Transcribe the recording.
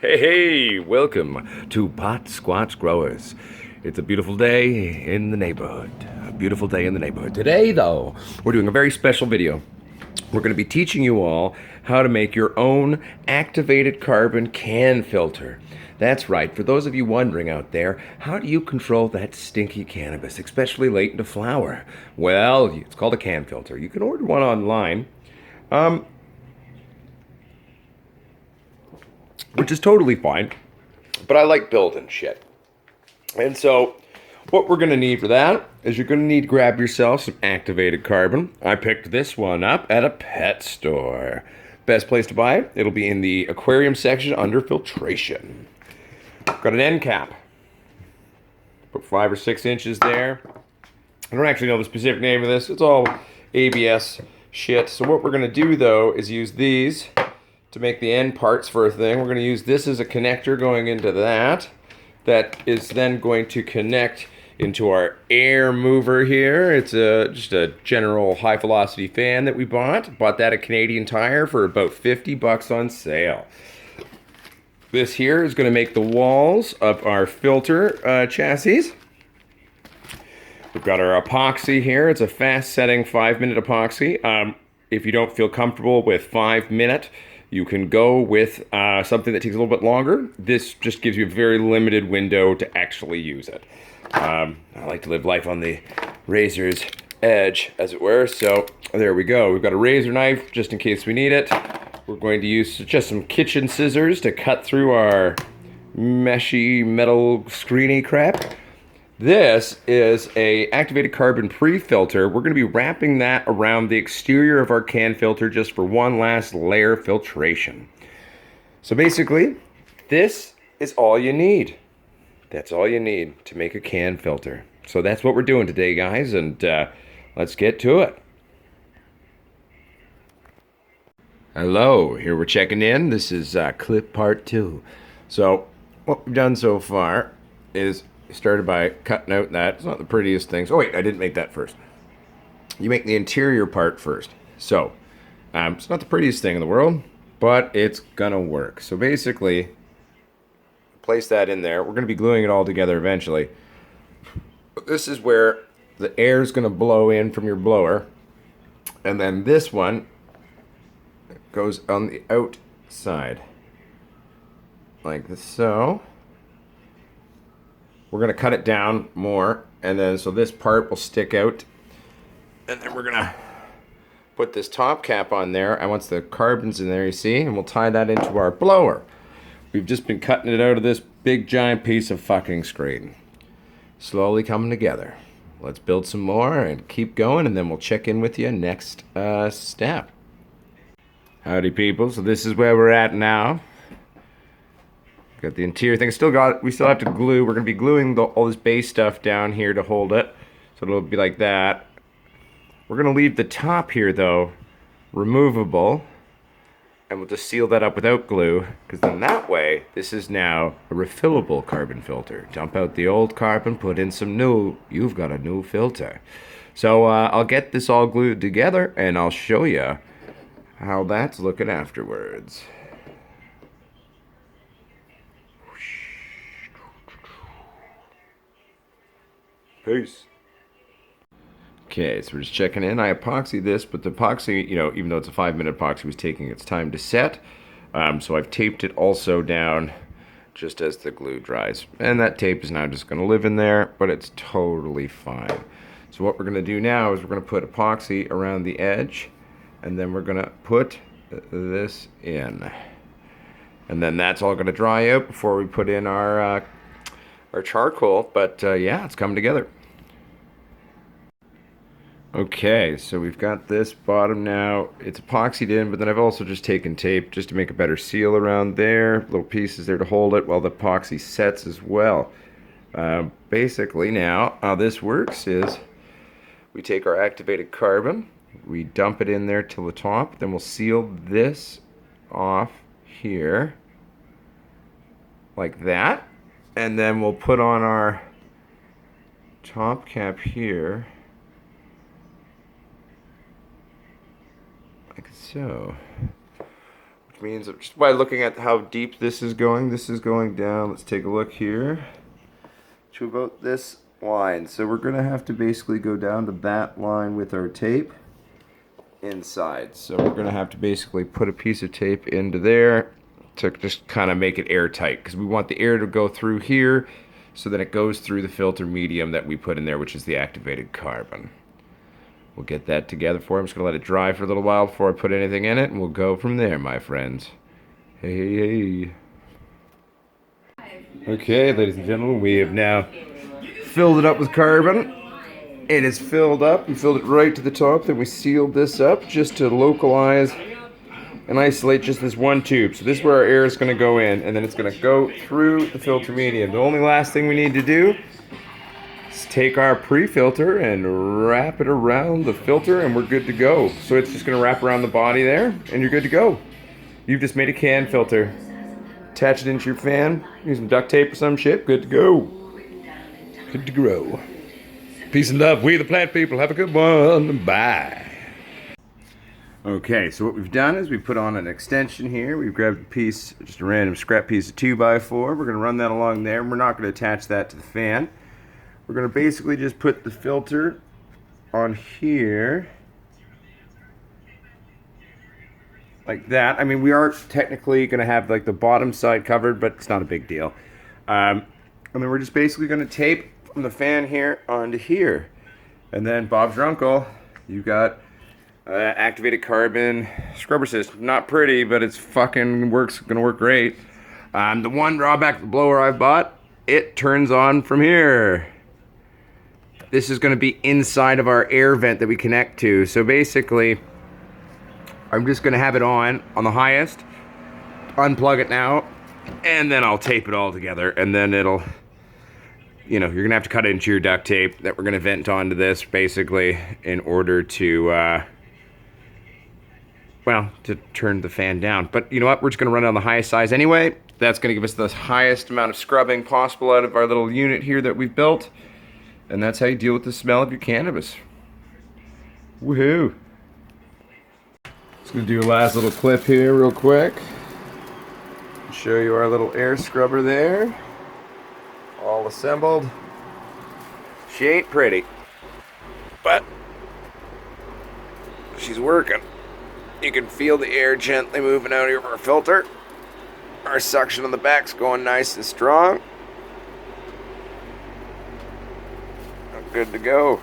Hey, welcome to Pot Squatch Growers. It's a beautiful day in the neighborhood. A beautiful day in the neighborhood. Today, though, we're doing a very special video. We're going to be teaching you all how to make your own activated carbon can filter. That's right. For those of you wondering out there, how do you control that stinky cannabis, especially late into flower? Well, it's called a can filter. You can order one online. Which is totally fine. But I like building shit. And so, what we're going to need for that is you're going to need to grab yourself some activated carbon. I picked this one up at a pet store. Best place to buy it, it'll be in the aquarium section under filtration. Got an end cap. Put 5 or 6 inches there. I don't actually know the specific name of this. It's all ABS shit. So what we're going to do, though, is use these to make the end parts for a thing. We're going to use this as a connector going into that. That is then going to connect into our air mover here. It's just a general high velocity fan that we bought. Bought that at Canadian Tire for about 50 bucks on sale. This here is going to make the walls of our filter chassis. We've got our epoxy here. It's a fast setting 5-minute epoxy. If you don't feel comfortable with 5-minute, you can go with something that takes a little bit longer. This just gives you a very limited window to actually use it. I like to live life on the razor's edge, as it were. So there we go. We've got a razor knife just in case we need it. We're going to use just some kitchen scissors to cut through our meshy metal screeny crap. This is a activated carbon pre-filter. We're going to be wrapping that around the exterior of our can filter just for one last layer of filtration. So basically, this is all you need. That's all you need to make a can filter. So that's what we're doing today, guys, and let's get to it. Hello, here we're checking in. This is clip part 2. So what we've done so far is started by cutting out that. It's not the prettiest things. Oh wait, I didn't make that first. You make the interior part first. So, it's not the prettiest thing in the world, but it's gonna work. So basically, place that in there. We're gonna be gluing it all together eventually. But this is where the air is gonna blow in from your blower. And then this one goes on the outside. Like this, so. We're going to cut it down more, and then so this part will stick out. And then we're going to put this top cap on there. And once the carbon's in there, you see, and we'll tie that into our blower. We've just been cutting it out of this big giant piece of fucking screen. Slowly coming together. Let's build some more and keep going, and then we'll check in with you next step. Howdy, people. So this is where we're at now. Got the interior thing. We still have to glue. We're going to be gluing all this base stuff down here to hold it. So it'll be like that. We're going to leave the top here, though, removable. And we'll just seal that up without glue. Because then that way, this is now a refillable carbon filter. Dump out the old carbon, put in some new. You've got a new filter. So I'll get this all glued together, and I'll show you how that's looking afterwards. Peace. Okay, so we're just checking in. I epoxied this, but the epoxy, even though it's a 5-minute epoxy, was taking its time to set. So I've taped it also down just as the glue dries. And that tape is now just going to live in there, but it's totally fine. So what we're going to do now is we're going to put epoxy around the edge, and then we're going to put this in. And then that's all going to dry out before we put in our charcoal. But yeah, it's coming together. Okay, so we've got this bottom now. It's epoxied in, but then I've also just taken tape just to make a better seal around there. Little pieces there to hold it while the epoxy sets as well. Basically now, how this works is we take our activated carbon, we dump it in there till the top, then we'll seal this off here like that. And then we'll put on our top cap here. Like so. which means just by looking at how deep this is going down. Let's take a look here to about this line. So we're gonna have to basically go down to that line with our tape inside. So we're gonna have to basically put a piece of tape into there to just kind of make it airtight, because we want the air to go through here so that it goes through the filter medium that we put in there, which is the activated carbon. We'll get that together for you. I'm just gonna let it dry for a little while before I put anything in it, and we'll go from there, my friends. Hey. Okay, ladies and gentlemen, we have now filled it up with carbon. It is filled up. We filled it right to the top. Then we sealed this up just to localize and isolate just this one tube. So this is where our air is going to go in, and then it's going to go through the filter medium. The only last thing we need to do is take our pre-filter and wrap it around the filter, and we're good to go. So it's just going to wrap around the body there, and you're good to go. You've just made a can filter. Attach it into your fan, use some duct tape or some shit, good to go. Good to grow. Peace and love. We the plant people. Have a good one. Bye. Okay, so what we've done is we put on an extension here. We've grabbed a piece, just a random scrap piece of 2x4. We're going to run that along there, and we're not going to attach that to the fan. We're going to basically just put the filter on here. Like that. I mean, we are technically going to have like the bottom side covered, but it's not a big deal. And then we're just basically going to tape from the fan here onto here. And then Bob's your uncle. You got activated carbon scrubber system. Not pretty, but it's fucking gonna work great. The one drawback of the blower I've bought, it turns on from here. This is gonna be inside of our air vent that we connect to. So basically, I'm just gonna have it on the highest, unplug it now, and then I'll tape it all together, and then it'll, you know, you're gonna have to cut it into your duct tape that we're gonna vent onto this basically in order to well, to turn the fan down. But you know what? We're just going to run it on the highest size anyway. That's going to give us the highest amount of scrubbing possible out of our little unit here that we've built. And that's how you deal with the smell of your cannabis. Woohoo! Just going to do a last little clip here real quick. Show you our little air scrubber there. All assembled. She ain't pretty, but she's working. You can feel the air gently moving out of our filter. Our suction on the back's going nice and strong. Good to go.